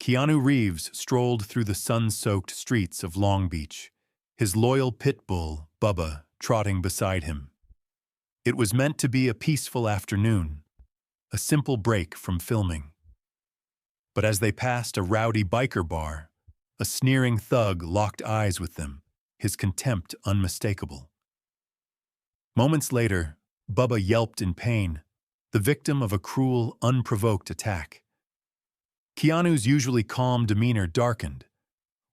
Keanu Reeves strolled through the sun-soaked streets of Long Beach, his loyal pit bull, Bubba, trotting beside him. It was meant to be a peaceful afternoon, a simple break from filming. But as they passed a rowdy biker bar, a sneering thug locked eyes with them, his contempt unmistakable. Moments later, Bubba yelped in pain, the victim of a cruel, unprovoked attack. Keanu's usually calm demeanor darkened.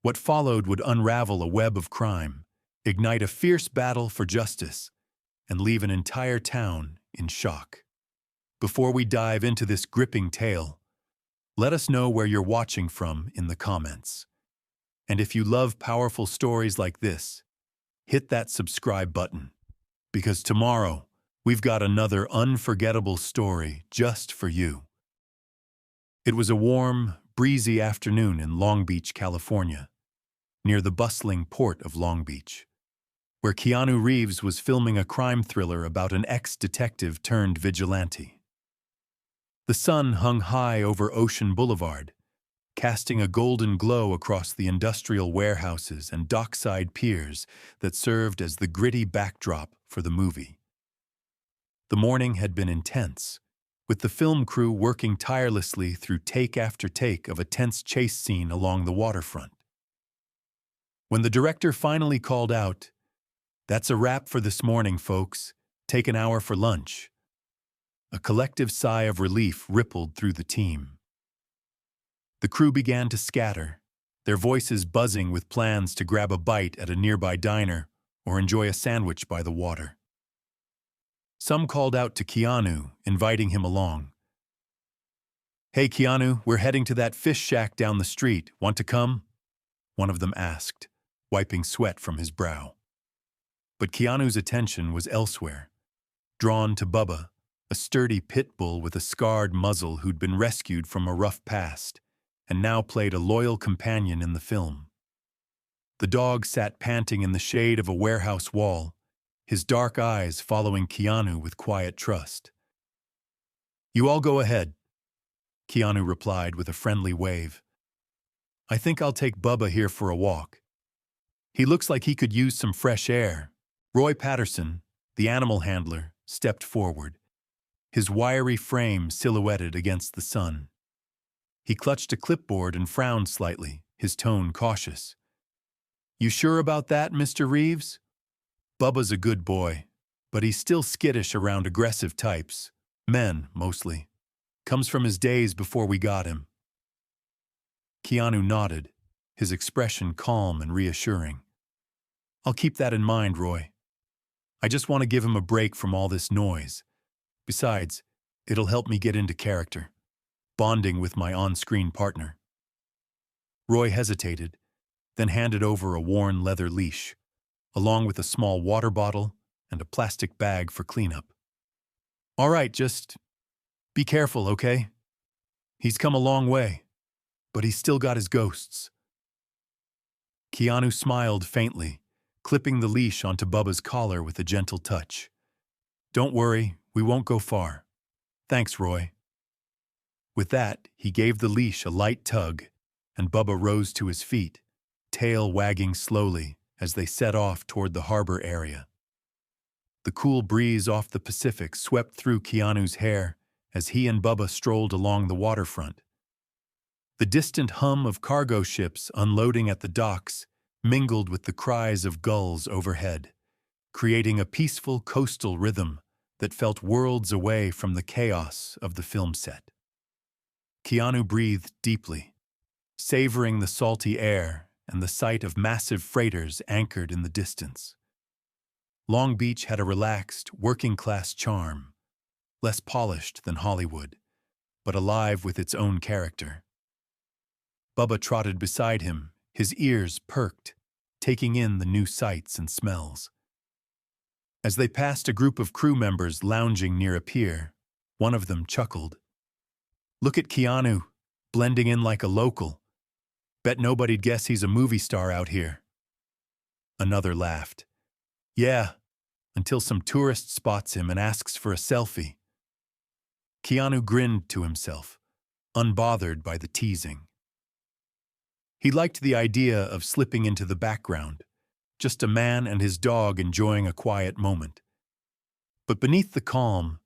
What followed would unravel a web of crime, ignite a fierce battle for justice, and leave an entire town in shock. Before we dive into this gripping tale, let us know where you're watching from in the comments. And if you love powerful stories like this, hit that subscribe button, because tomorrow we've got another unforgettable story just for you. It was a warm, breezy afternoon in Long Beach, California, near the bustling port of Long Beach, where Keanu Reeves was filming a crime thriller about an ex-detective turned vigilante. The sun hung high over Ocean Boulevard, casting a golden glow across the industrial warehouses and dockside piers that served as the gritty backdrop for the movie. The morning had been intense, with the film crew working tirelessly through take after take of a tense chase scene along the waterfront. When the director finally called out, "That's a wrap for this morning, folks. Take an hour for lunch," a collective sigh of relief rippled through the team. The crew began to scatter, their voices buzzing with plans to grab a bite at a nearby diner or enjoy a sandwich by the water. Some called out to Keanu, inviting him along. "Hey Keanu, we're heading to that fish shack down the street. Want to come?" one of them asked, wiping sweat from his brow. But Keanu's attention was elsewhere, drawn to Bubba, a sturdy pit bull with a scarred muzzle who'd been rescued from a rough past and now played a loyal companion in the film. The dog sat panting in the shade of a warehouse wall, his dark eyes following Keanu with quiet trust. "You all go ahead," Keanu replied with a friendly wave. "I think I'll take Bubba here for a walk. He looks like he could use some fresh air." Roy Patterson, the animal handler, stepped forward, his wiry frame silhouetted against the sun. He clutched a clipboard and frowned slightly, his tone cautious. "You sure about that, Mr. Reeves? Bubba's a good boy, but he's still skittish around aggressive types, men mostly. Comes from his days before we got him." Keanu nodded, his expression calm and reassuring. "I'll keep that in mind, Roy. I just want to give him a break from all this noise. Besides, it'll help me get into character, bonding with my on-screen partner." Roy hesitated, then handed over a worn leather leash, along with a small water bottle and a plastic bag for cleanup. "All right, just be careful, okay? He's come a long way, but he's still got his ghosts." Keanu smiled faintly, clipping the leash onto Bubba's collar with a gentle touch. "Don't worry, we won't go far. Thanks, Roy." With that, he gave the leash a light tug, and Bubba rose to his feet, tail wagging slowly as they set off toward the harbor area. The cool breeze off the Pacific swept through Keanu's hair as he and Bubba strolled along the waterfront. The distant hum of cargo ships unloading at the docks mingled with the cries of gulls overhead, creating a peaceful coastal rhythm that felt worlds away from the chaos of the film set. Keanu breathed deeply, savoring the salty air and the sight of massive freighters anchored in the distance. Long Beach had a relaxed, working-class charm, less polished than Hollywood, but alive with its own character. Bubba trotted beside him, his ears perked, taking in the new sights and smells. As they passed a group of crew members lounging near a pier, one of them chuckled. "Look at Keanu, blending in like a local. Bet nobody'd guess he's a movie star out here." Another laughed. "Yeah, until some tourist spots him and asks for a selfie." Keanu grinned to himself, unbothered by the teasing. He liked the idea of slipping into the background, just a man and his dog enjoying a quiet moment. But beneath the calm,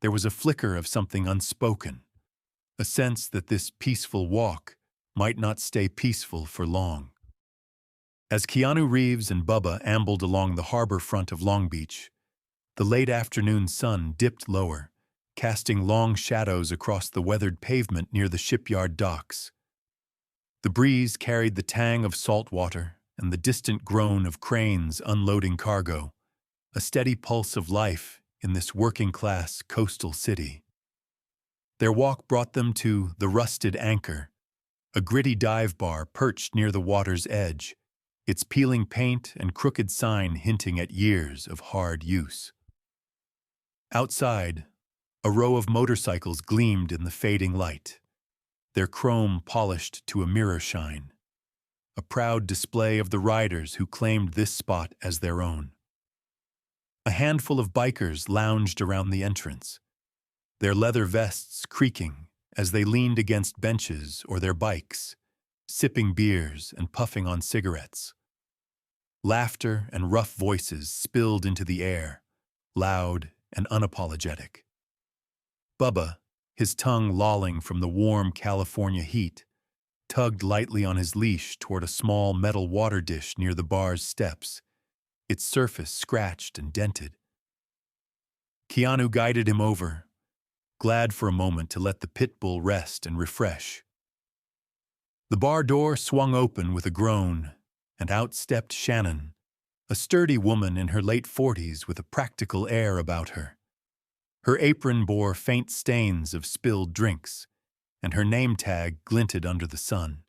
there was a flicker of something unspoken, a sense that this peaceful walk might not stay peaceful for long. As Keanu Reeves and Bubba ambled along the harbor front of Long Beach, the late afternoon sun dipped lower, casting long shadows across the weathered pavement near the shipyard docks. The breeze carried the tang of salt water and the distant groan of cranes unloading cargo, a steady pulse of life in this working-class coastal city. Their walk brought them to the Rusted Anchor, a gritty dive bar perched near the water's edge, its peeling paint and crooked sign hinting at years of hard use. Outside, a row of motorcycles gleamed in the fading light, their chrome polished to a mirror shine, a proud display of the riders who claimed this spot as their own. A handful of bikers lounged around the entrance, their leather vests creaking as they leaned against benches or their bikes, sipping beers and puffing on cigarettes. Laughter and rough voices spilled into the air, loud and unapologetic. Bubba, his tongue lolling from the warm California heat, tugged lightly on his leash toward a small metal water dish near the bar's steps, its surface scratched and dented. Keanu guided him over, glad for a moment to let the pit bull rest and refresh. The bar door swung open with a groan, and out stepped Shannon, a sturdy woman in her late 40s with a practical air about her. Her apron bore faint stains of spilled drinks, and her name tag glinted under the sun.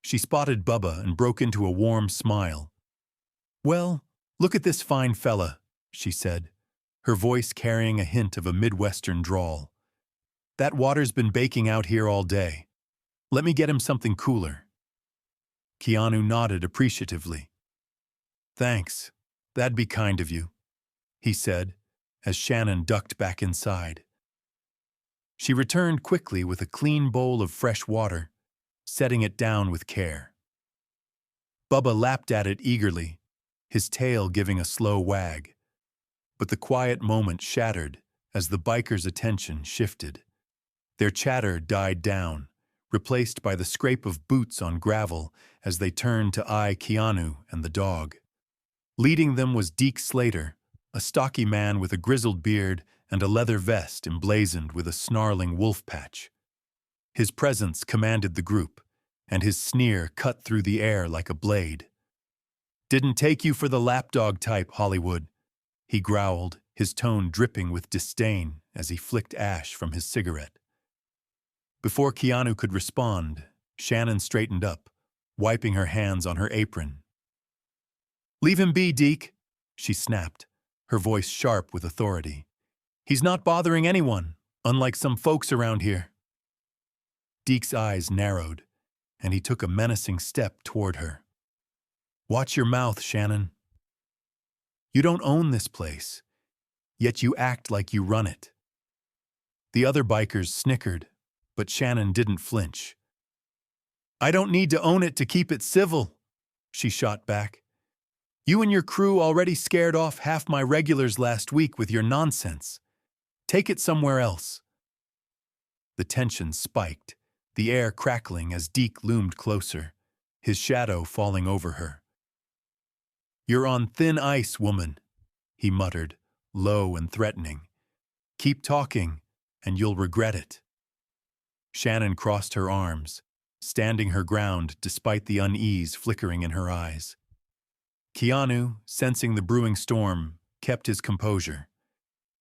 She spotted Bubba and broke into a warm smile. "Well, look at this fine fella," she said, her voice carrying a hint of a Midwestern drawl. "That water's been baking out here all day. Let me get him something cooler." Keanu nodded appreciatively. "Thanks, that'd be kind of you," he said, as Shannon ducked back inside. She returned quickly with a clean bowl of fresh water, setting it down with care. Bubba lapped at it eagerly, his tail giving a slow wag. But the quiet moment shattered as the bikers' attention shifted. Their chatter died down, replaced by the scrape of boots on gravel as they turned to eye Keanu and the dog. Leading them was Deke Slater, a stocky man with a grizzled beard and a leather vest emblazoned with a snarling wolf patch. His presence commanded the group, and his sneer cut through the air like a blade. "Didn't take you for the lapdog type, Hollywood," he growled, his tone dripping with disdain as he flicked ash from his cigarette. Before Keanu could respond, Shannon straightened up, wiping her hands on her apron. "Leave him be, Deke," she snapped, her voice sharp with authority. "He's not bothering anyone, unlike some folks around here." Deke's eyes narrowed, and he took a menacing step toward her. "Watch your mouth, Shannon. You don't own this place, yet you act like you run it." The other bikers snickered, but Shannon didn't flinch. "I don't need to own it to keep it civil," she shot back. "You and your crew already scared off half my regulars last week with your nonsense. Take it somewhere else." The tension spiked, the air crackling as Deke loomed closer, his shadow falling over her. "You're on thin ice, woman," he muttered, low and threatening. "Keep talking, and you'll regret it." Shannon crossed her arms, standing her ground despite the unease flickering in her eyes. Keanu, sensing the brewing storm, kept his composure.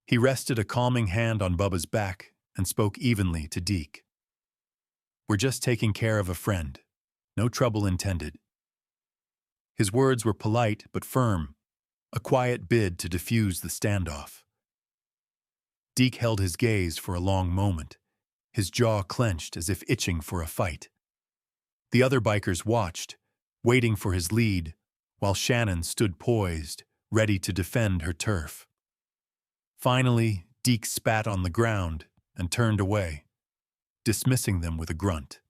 He rested a calming hand on Bubba's back and spoke evenly to Deke. "We're just taking care of a friend. No trouble intended." His words were polite but firm, a quiet bid to diffuse the standoff. Deke held his gaze for a long moment, his jaw clenched as if itching for a fight. The other bikers watched, waiting for his lead, while Shannon stood poised, ready to defend her turf. Finally, Deke spat on the ground and turned away, dismissing them with a grunt.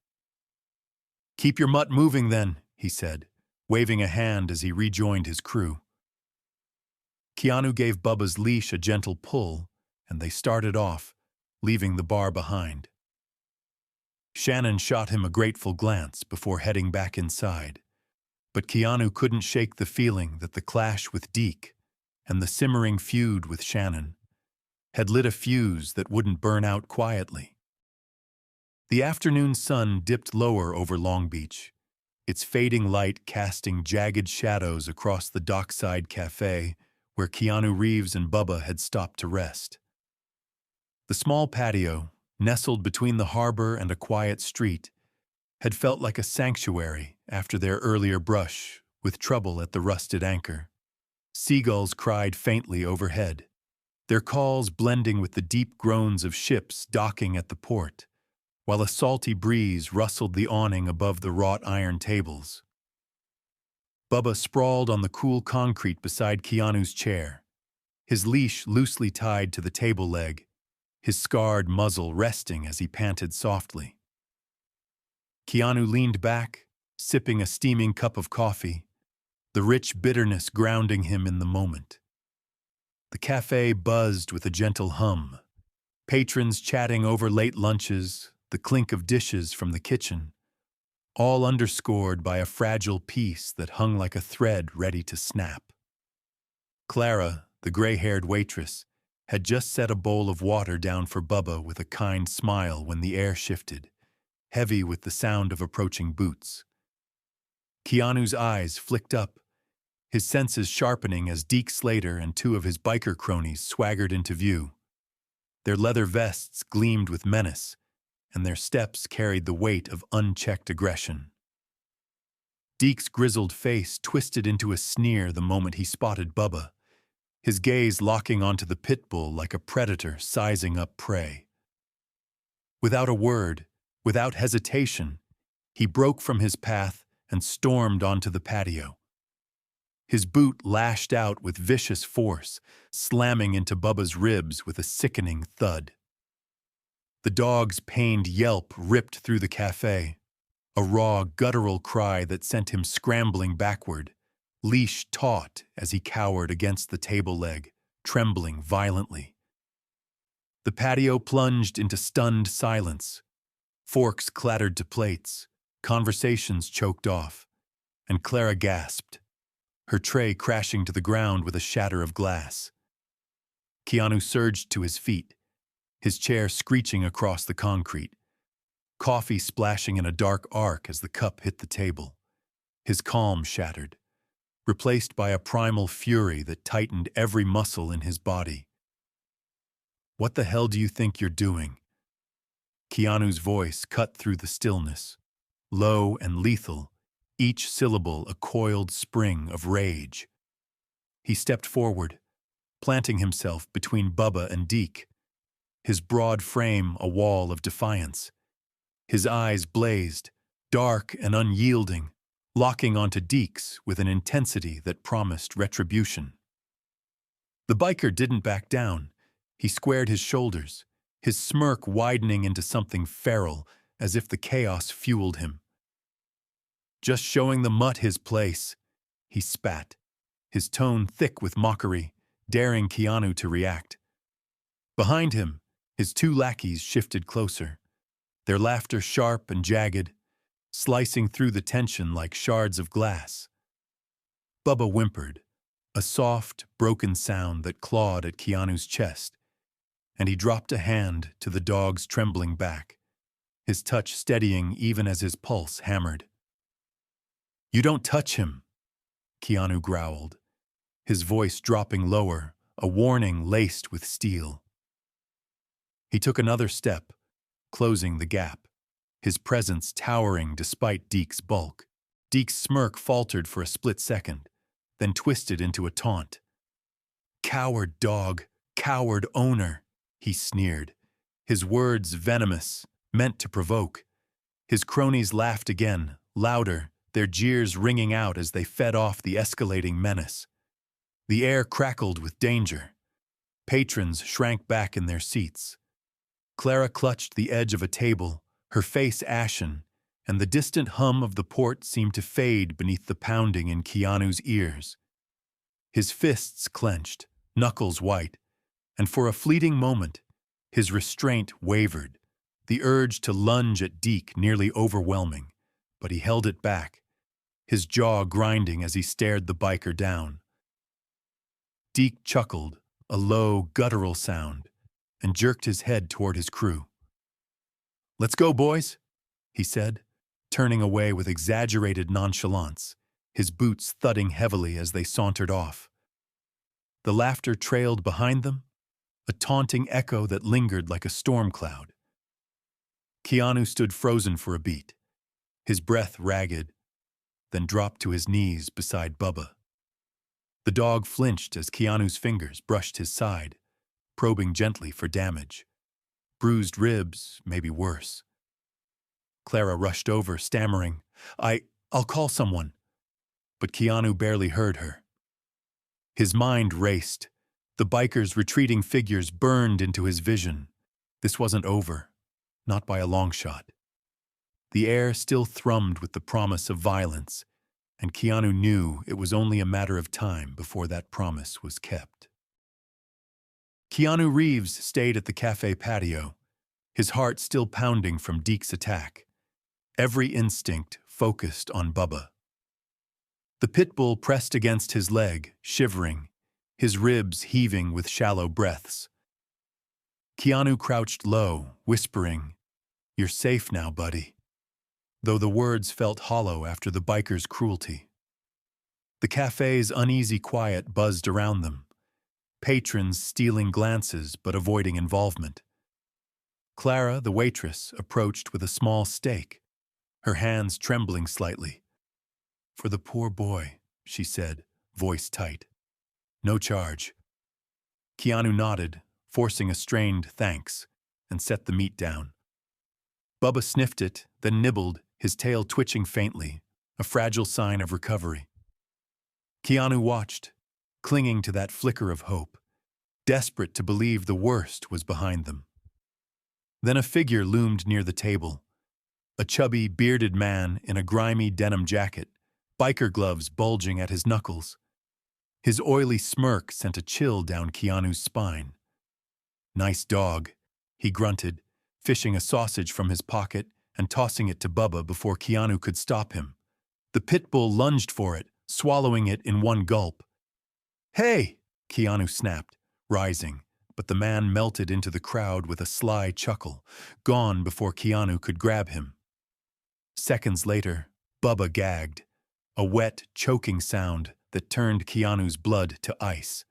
"Keep your mutt moving then," he said, waving a hand as he rejoined his crew. Keanu gave Bubba's leash a gentle pull, and they started off, leaving the bar behind. Shannon shot him a grateful glance before heading back inside, but Keanu couldn't shake the feeling that the clash with Deke and the simmering feud with Shannon had lit a fuse that wouldn't burn out quietly. The afternoon sun dipped lower over Long Beach, its fading light casting jagged shadows across the dockside cafe where Keanu Reeves and Bubba had stopped to rest. The small patio, nestled between the harbor and a quiet street, had felt like a sanctuary after their earlier brush with trouble at the rusted anchor. Seagulls cried faintly overhead, their calls blending with the deep groans of ships docking at the port, while a salty breeze rustled the awning above the wrought iron tables. Bubba sprawled on the cool concrete beside Keanu's chair, his leash loosely tied to the table leg, his scarred muzzle resting as he panted softly. Keanu leaned back, sipping a steaming cup of coffee, the rich bitterness grounding him in the moment. The cafe buzzed with a gentle hum, patrons chatting over late lunches, the clink of dishes from the kitchen, all underscored by a fragile piece that hung like a thread ready to snap. Clara, the gray-haired waitress, had just set a bowl of water down for Bubba with a kind smile when the air shifted, heavy with the sound of approaching boots. Keanu's eyes flicked up, his senses sharpening as Deke Slater and two of his biker cronies swaggered into view. Their leather vests gleamed with menace, and their steps carried the weight of unchecked aggression. Deke's grizzled face twisted into a sneer the moment he spotted Bubba, his gaze locking onto the pit bull like a predator sizing up prey. Without a word, without hesitation, he broke from his path and stormed onto the patio. His boot lashed out with vicious force, slamming into Bubba's ribs with a sickening thud. The dog's pained yelp ripped through the cafe, a raw, guttural cry that sent him scrambling backward, leash taut as he cowered against the table leg, trembling violently. The patio plunged into stunned silence. Forks clattered to plates, conversations choked off, and Clara gasped, her tray crashing to the ground with a shatter of glass. Keanu surged to his feet, his chair screeching across the concrete, coffee splashing in a dark arc as the cup hit the table. His calm shattered, replaced by a primal fury that tightened every muscle in his body. "What the hell do you think you're doing?" Keanu's voice cut through the stillness, low and lethal, each syllable a coiled spring of rage. He stepped forward, planting himself between Bubba and Deke, his broad frame a wall of defiance. His eyes blazed, dark and unyielding, locking onto Deke's with an intensity that promised retribution. The biker didn't back down. He squared his shoulders, his smirk widening into something feral, as if the chaos fueled him. "Just showing the mutt his place," he spat, his tone thick with mockery, daring Keanu to react. Behind him, his two lackeys shifted closer, their laughter sharp and jagged, slicing through the tension like shards of glass. Bubba whimpered, a soft, broken sound that clawed at Keanu's chest, and he dropped a hand to the dog's trembling back, his touch steadying even as his pulse hammered. "You don't touch him," Keanu growled, his voice dropping lower, a warning laced with steel. He took another step, closing the gap, his presence towering despite Deke's bulk. Deke's smirk faltered for a split second, then twisted into a taunt. "Coward dog, coward owner," he sneered, his words venomous, meant to provoke. His cronies laughed again, louder, their jeers ringing out as they fed off the escalating menace. The air crackled with danger. Patrons shrank back in their seats. Clara clutched the edge of a table, her face ashen, and the distant hum of the port seemed to fade beneath the pounding in Keanu's ears. His fists clenched, knuckles white, and for a fleeting moment, his restraint wavered, the urge to lunge at Deke nearly overwhelming, but he held it back, his jaw grinding as he stared the biker down. Deke chuckled, a low, guttural sound, and jerked his head toward his crew. "Let's go, boys," he said, turning away with exaggerated nonchalance, his boots thudding heavily as they sauntered off. The laughter trailed behind them, a taunting echo that lingered like a storm cloud. Keanu stood frozen for a beat, his breath ragged, then dropped to his knees beside Bubba. The dog flinched as Keanu's fingers brushed his side, probing gently for damage. Bruised ribs, maybe worse. Clara rushed over, stammering, I'll call someone." But Keanu barely heard her. His mind raced. The biker's retreating figures burned into his vision. This wasn't over, not by a long shot. The air still thrummed with the promise of violence, and Keanu knew it was only a matter of time before that promise was kept. Keanu Reeves stayed at the cafe patio, his heart still pounding from Deke's attack, every instinct focused on Bubba. The pit bull pressed against his leg, shivering, his ribs heaving with shallow breaths. Keanu crouched low, whispering, "You're safe now, buddy," though the words felt hollow after the biker's cruelty. The cafe's uneasy quiet buzzed around them, patrons stealing glances but avoiding involvement. Clara, the waitress, approached with a small steak, her hands trembling slightly. "For the poor boy," she said, voice tight. "No charge." Keanu nodded, forcing a strained thanks, and set the meat down. Bubba sniffed it, then nibbled, his tail twitching faintly, a fragile sign of recovery. Keanu watched, clinging to that flicker of hope, desperate to believe the worst was behind them. Then a figure loomed near the table, a chubby, bearded man in a grimy denim jacket, biker gloves bulging at his knuckles. His oily smirk sent a chill down Keanu's spine. "Nice dog," he grunted, fishing a sausage from his pocket and tossing it to Bubba before Keanu could stop him. The pit bull lunged for it, swallowing it in one gulp. "Hey!" Keanu snapped, rising, but the man melted into the crowd with a sly chuckle, gone before Keanu could grab him. Seconds later, Bubba gagged, a wet, choking sound that turned Keanu's blood to ice.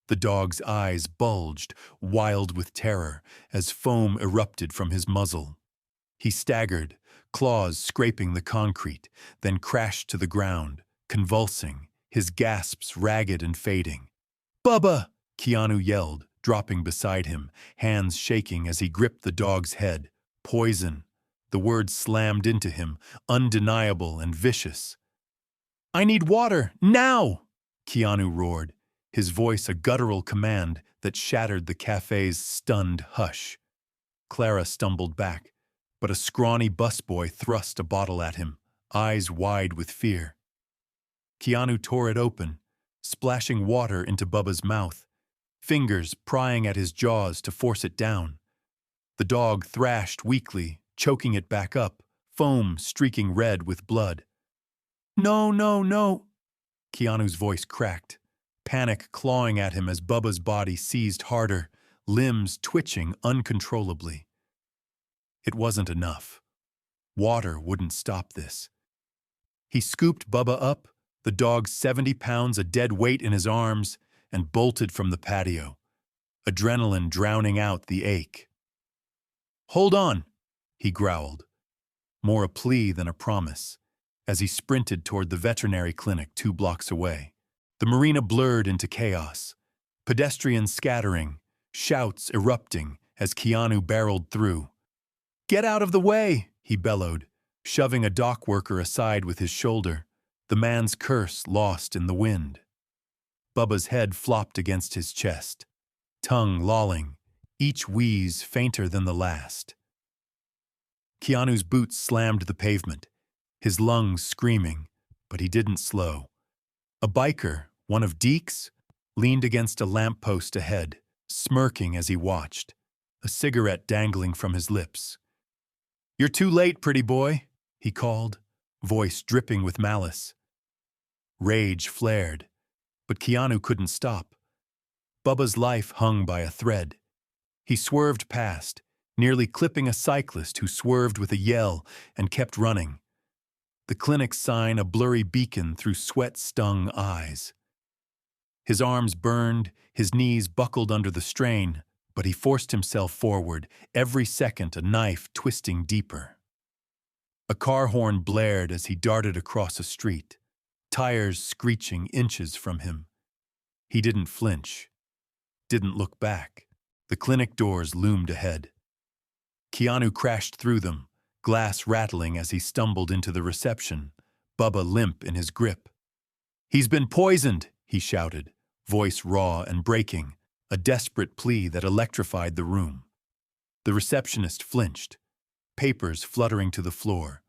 The dog's eyes bulged, wild with terror, as foam erupted from his muzzle. He staggered, claws scraping the concrete, then crashed to the ground, convulsing, his gasps ragged and fading. "Bubba!" Keanu yelled, dropping beside him, hands shaking as he gripped the dog's head. "Poison." The word slammed into him, undeniable and vicious. "I need water, now!" Keanu roared, his voice a guttural command that shattered the cafe's stunned hush. Clara stumbled back, but a scrawny busboy thrust a bottle at him, eyes wide with fear. Keanu tore it open, splashing water into Bubba's mouth, fingers prying at his jaws to force it down. The dog thrashed weakly, choking it back up, foam streaking red with blood. "No, no, no!" Keanu's voice cracked, panic clawing at him as Bubba's body seized harder, limbs twitching uncontrollably. It wasn't enough. Water wouldn't stop this. He scooped Bubba up, the dog 70 pounds a dead weight in his arms, and bolted from the patio, adrenaline drowning out the ache. "Hold on," he growled, more a plea than a promise, as he sprinted toward the veterinary clinic 2 blocks away. The marina blurred into chaos, pedestrians scattering, shouts erupting as Keanu barreled through. "Get out of the way!" he bellowed, shoving a dock worker aside with his shoulder, the man's curse lost in the wind. Bubba's head flopped against his chest, tongue lolling, each wheeze fainter than the last. Keanu's boots slammed the pavement, his lungs screaming, but he didn't slow. A biker, one of Deke's, leaned against a lamppost ahead, smirking as he watched, a cigarette dangling from his lips. "You're too late, pretty boy," he called, voice dripping with malice. Rage flared, but Keanu couldn't stop. Bubba's life hung by a thread. He swerved past, nearly clipping a cyclist who swerved with a yell and kept running. The clinic's sign a blurry beacon through sweat-stung eyes. His arms burned, his knees buckled under the strain, but he forced himself forward, every second a knife twisting deeper. A car horn blared as he darted across a street, tires screeching inches from him. He didn't flinch, didn't look back. The clinic doors loomed ahead. Keanu crashed through them, glass rattling as he stumbled into the reception, Bubba limp in his grip. "He's been poisoned," he shouted, voice raw and breaking, a desperate plea that electrified the room. The receptionist flinched, papers fluttering to the floor,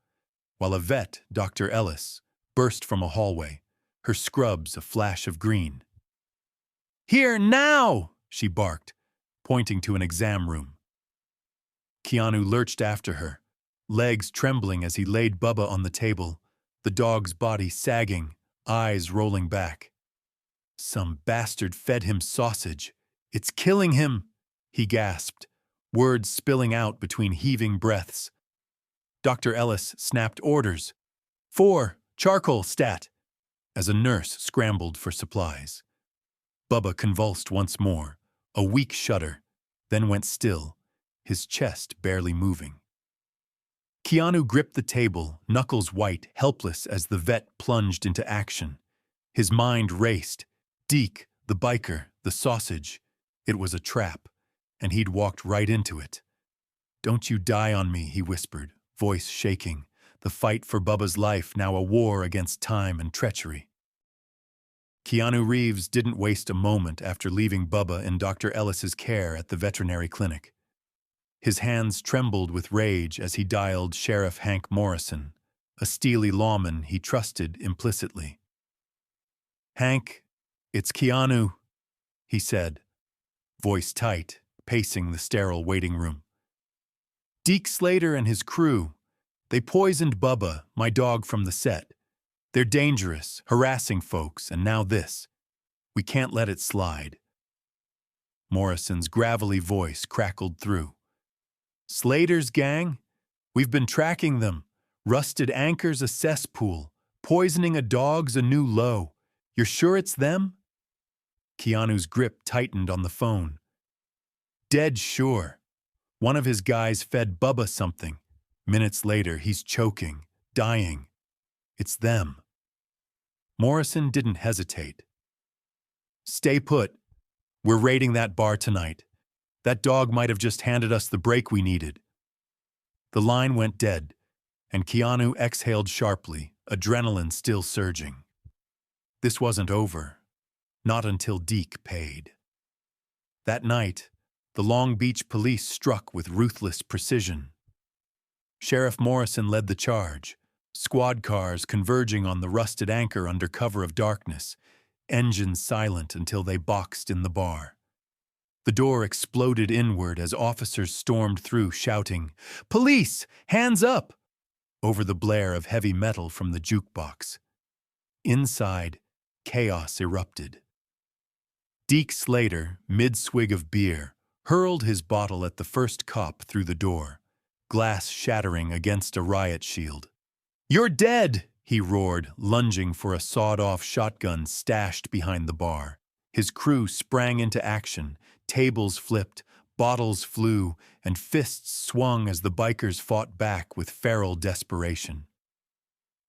while a vet, Dr. Ellis, burst from a hallway, her scrubs a flash of green. "Here now!" she barked, pointing to an exam room. Keanu lurched after her, legs trembling as he laid Bubba on the table, the dog's body sagging, eyes rolling back. "Some bastard fed him sausage. It's killing him," he gasped, words spilling out between heaving breaths. Dr. Ellis snapped orders. 4, charcoal stat, as a nurse scrambled for supplies. Bubba convulsed once more, a weak shudder, then went still, his chest barely moving. Keanu gripped the table, knuckles white, helpless as the vet plunged into action. His mind raced. Deke, the biker, the sausage. It was a trap, and he'd walked right into it. "Don't you die on me," he whispered, voice shaking, the fight for Bubba's life now a war against time and treachery. Keanu Reeves didn't waste a moment after leaving Bubba in Dr. Ellis's care at the veterinary clinic. His hands trembled with rage as he dialed Sheriff Hank Morrison, a steely lawman he trusted implicitly. "Hank, it's Keanu," he said, voice tight, pacing the sterile waiting room. "Deke Slater and his crew, they poisoned Bubba, my dog from the set. They're dangerous, harassing folks, and now this. We can't let it slide." Morrison's gravelly voice crackled through. "Slater's gang? We've been tracking them. Rusted Anchor's a cesspool. Poisoning a dog's a new low. You're sure it's them?" Keanu's grip tightened on the phone. "Dead sure. One of his guys fed Bubba something. Minutes later, he's choking, dying. It's them." Morrison didn't hesitate. "Stay put. We're raiding that bar tonight. That dog might have just handed us the break we needed." The line went dead, and Keanu exhaled sharply, adrenaline still surging. This wasn't over. Not until Deke paid. That night, the Long Beach police struck with ruthless precision. Sheriff Morrison led the charge, squad cars converging on the Rusted Anchor under cover of darkness, engines silent until they boxed in the bar. The door exploded inward as officers stormed through shouting, "Police! Hands up!" over the blare of heavy metal from the jukebox. Inside, chaos erupted. Deke Slater, mid-swig of beer, hurled his bottle at the first cop through the door, glass shattering against a riot shield. "You're dead!" he roared, lunging for a sawed-off shotgun stashed behind the bar. His crew sprang into action, tables flipped, bottles flew, and fists swung as the bikers fought back with feral desperation.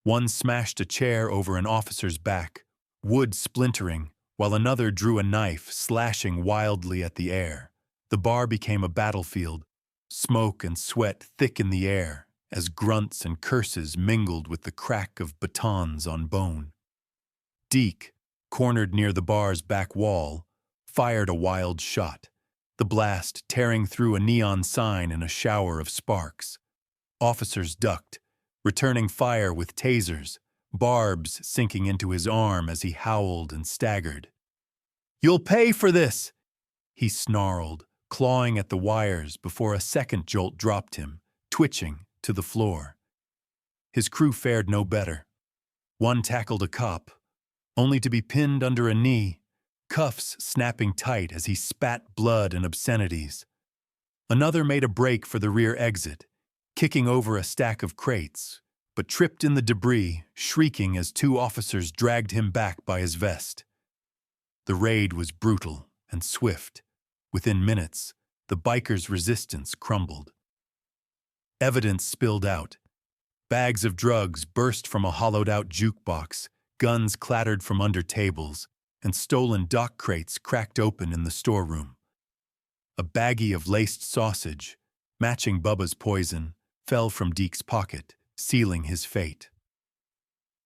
One smashed a chair over an officer's back, wood splintering, while another drew a knife, slashing wildly at the air. The bar became a battlefield, smoke and sweat thick in the air, as grunts and curses mingled with the crack of batons on bone. Deke, cornered near the bar's back wall, fired a wild shot, the blast tearing through a neon sign in a shower of sparks. Officers ducked, returning fire with tasers, barbs sinking into his arm as he howled and staggered. "You'll pay for this!" he snarled, clawing at the wires before a second jolt dropped him, twitching, to the floor. His crew fared no better. One tackled a cop, only to be pinned under a knee, cuffs snapping tight as he spat blood and obscenities. Another made a break for the rear exit, kicking over a stack of crates, but tripped in the debris, shrieking as two officers dragged him back by his vest. The raid was brutal and swift. Within minutes, the bikers' resistance crumbled. Evidence spilled out. Bags of drugs burst from a hollowed-out jukebox, guns clattered from under tables, and stolen dock crates cracked open in the storeroom. A baggie of laced sausage, matching Bubba's poison, fell from Deke's pocket, sealing his fate.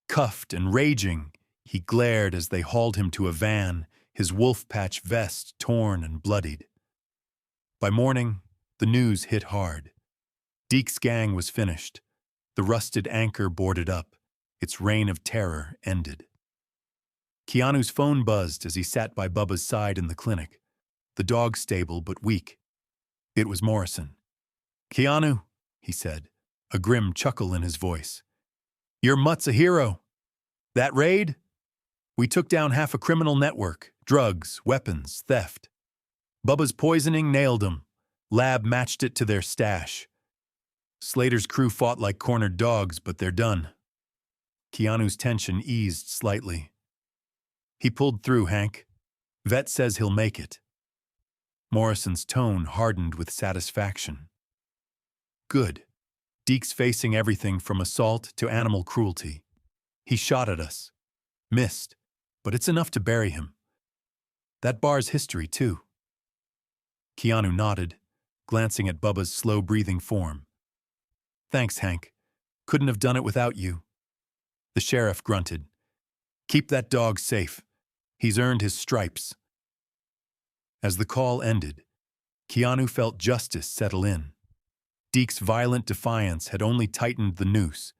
Cuffed and raging, he glared as they hauled him to a van, his wolf patch vest torn and bloodied. By morning, the news hit hard. Deke's gang was finished. The rusted anchor boarded up. Its reign of terror ended. Keanu's phone buzzed as he sat by Bubba's side in the clinic, the dog stable but weak. It was Morrison. "Keanu," he said, a grim chuckle in his voice. "Your mutt's a hero. That raid? We took down half a criminal network, drugs, weapons, theft. Bubba's poisoning nailed 'em. Lab matched it to their stash. Slater's crew fought like cornered dogs, but they're done." Keanu's tension eased slightly. "He pulled through, Hank. Vet says he'll make it." Morrison's tone hardened with satisfaction. "Good. Deke's facing everything from assault to animal cruelty. He shot at us. Missed, but it's enough to bury him. That bar's history, too." Keanu nodded, glancing at Bubba's slow-breathing form. "Thanks, Hank. Couldn't have done it without you." The sheriff grunted. "Keep that dog safe. He's earned his stripes." As the call ended, Keanu felt justice settle in. Deke's violent defiance had only tightened the noose,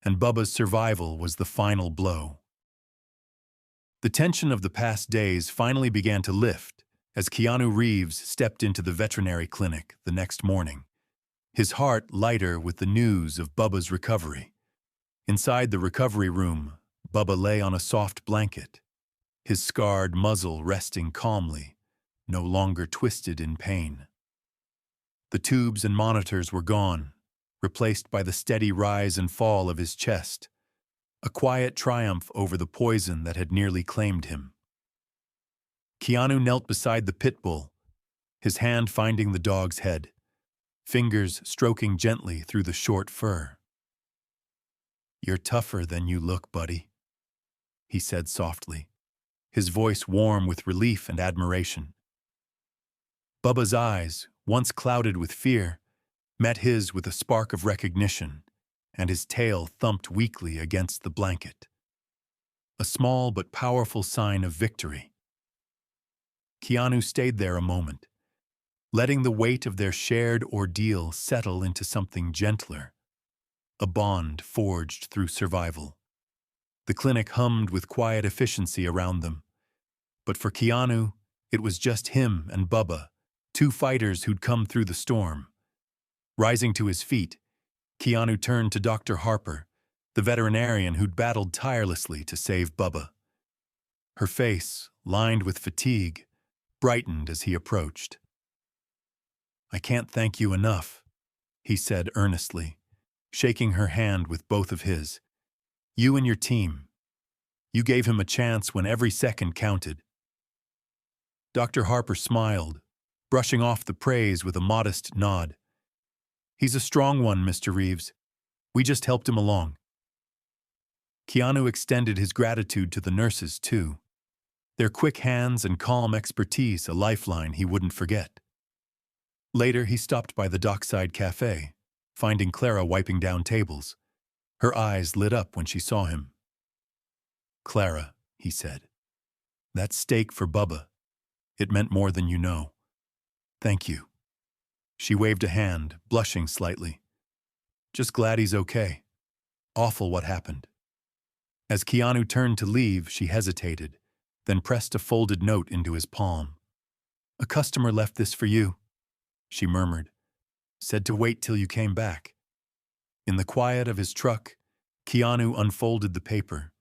and Bubba's survival was the final blow. The tension of the past days finally began to lift as Keanu Reeves stepped into the veterinary clinic the next morning, his heart lighter with the news of Bubba's recovery. Inside the recovery room, Bubba lay on a soft blanket, his scarred muzzle resting calmly, no longer twisted in pain. The tubes and monitors were gone, replaced by the steady rise and fall of his chest, a quiet triumph over the poison that had nearly claimed him. Keanu knelt beside the pit bull, his hand finding the dog's head, fingers stroking gently through the short fur. "You're tougher than you look, buddy," he said softly, his voice warm with relief and admiration. Bubba's eyes, once clouded with fear, met his with a spark of recognition, and his tail thumped weakly against the blanket. A small but powerful sign of victory. Keanu stayed there a moment, letting the weight of their shared ordeal settle into something gentler, a bond forged through survival. The clinic hummed with quiet efficiency around them, but for Keanu, it was just him and Bubba, two fighters who'd come through the storm. Rising to his feet, Keanu turned to Dr. Harper, the veterinarian who'd battled tirelessly to save Bubba. Her face, lined with fatigue, brightened as he approached. "I can't thank you enough," he said earnestly, shaking her hand with both of his. "You and your team. You gave him a chance when every second counted." Dr. Harper smiled, brushing off the praise with a modest nod. "He's a strong one, Mr. Reeves. We just helped him along." Keanu extended his gratitude to the nurses, too. Their quick hands and calm expertise a lifeline he wouldn't forget. Later, he stopped by the dockside cafe, finding Clara wiping down tables. Her eyes lit up when she saw him. "Clara," he said, "that steak for Bubba. It meant more than you know. Thank you." She waved a hand, blushing slightly. Just glad he's okay. Awful what happened. As Keanu turned to leave, she hesitated, then pressed a folded note into his palm. A customer left this for you, she murmured. Said to wait till you came back. In the quiet of his truck, Keanu unfolded the paper.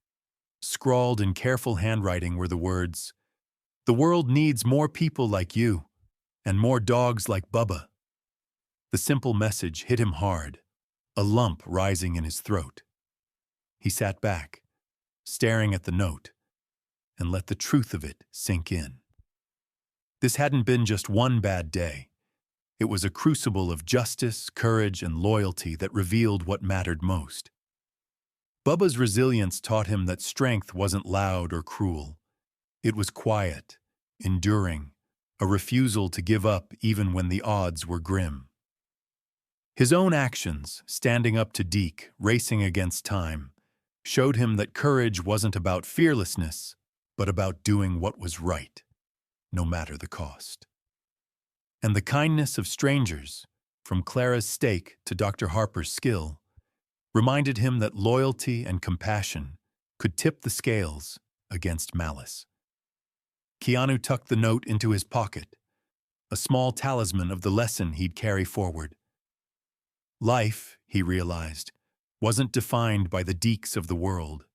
Scrawled in careful handwriting were the words, "The world needs more people like you, and more dogs like Bubba." The simple message hit him hard, a lump rising in his throat. He sat back, staring at the note, and let the truth of it sink in. This hadn't been just one bad day. It was a crucible of justice, courage, and loyalty that revealed what mattered most. Bubba's resilience taught him that strength wasn't loud or cruel. It was quiet, enduring, a refusal to give up even when the odds were grim. His own actions, standing up to Deke, racing against time, showed him that courage wasn't about fearlessness, but about doing what was right, no matter the cost. And the kindness of strangers, from Clara's steak to Dr. Harper's skill, reminded him that loyalty and compassion could tip the scales against malice. Keanu tucked the note into his pocket, a small talisman of the lesson he'd carry forward. Life, he realized, wasn't defined by the Dekes of the world,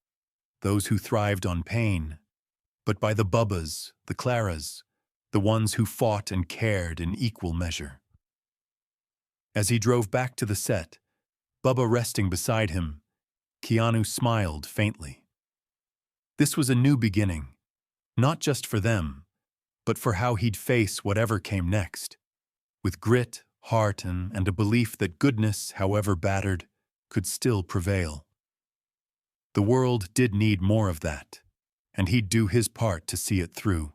those who thrived on pain, but by the Bubbas, the Claras, the ones who fought and cared in equal measure. As he drove back to the set, Bubba resting beside him, Keanu smiled faintly. This was a new beginning, not just for them, but for how he'd face whatever came next, with grit, heart, and a belief that goodness, however battered, could still prevail. The world did need more of that, and he'd do his part to see it through.